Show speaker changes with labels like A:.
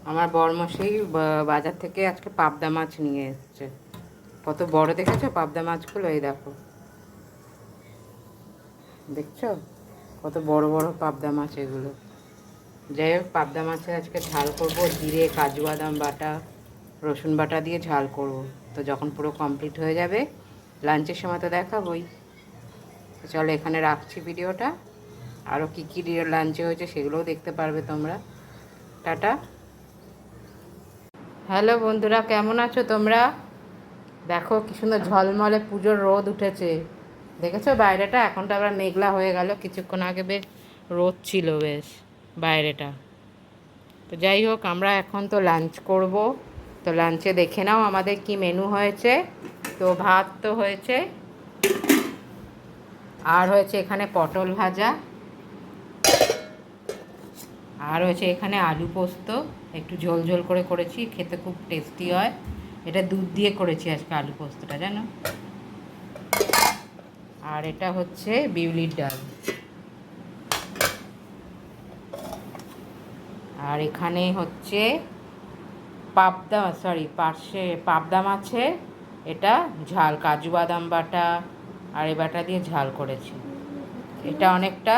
A: আমার বরমশাই বাজার থেকে আজকে পাবদা মাছ নিয়ে এসছে। কত বড় দেখেছো পাবদা মাছগুলো? এই দেখো, দেখছো কত বড় বড় পাবদা মাছ এগুলো। যাই হোক, পাবদা মাছের আজকে ঝাল করব, জিরে কাজু বাদাম বাটা রসুন বাটা দিয়ে ঝাল করব। তো যখন পুরো কমপ্লিট হয়ে যাবে লাঞ্চের সময় তো দেখাবই। তো চলো এখানে রাখছি ভিডিওটা। আরও কী কী লাঞ্চে হয়েছে সেগুলোও দেখতে পারবে তোমরা। টাটা। হ্যালো বন্ধুরা, কেমন আছো তোমরা? দেখো কি সুন্দর ঝলমলে পুজোর রোদ উঠেছে, দেখেছো বাইরেটা? এখন তো আবার মেঘলা হয়ে গেল, কিছুক্ষণ আগে বেশ রোদ ছিল বেশ বাইরেটা। তো যাই হোক, আমরা এখন তো লাঞ্চ করব। তো লাঞ্চে দেখে নাও আমাদের কি মেনু হয়েছে। তো ভাত তো হয়েছে, আর হয়েছে এখানে পটল ভাজা, আর হয়েছে এখানে আলু পোস্ত, একটু ঝোল ঝোল করে করেছি, খেতে খুব টেস্টি হয়। এটা দুধ দিয়ে করেছি আজকে আলু পোস্তটা, জানো। আর এটা হচ্ছে বিউলির ডাল। আর এখানে হচ্ছে পাবদা মাছের এটা ঝাল, কাজু বাদাম বাটা আর এ বাটা দিয়ে ঝাল করেছি। এটা অনেকটা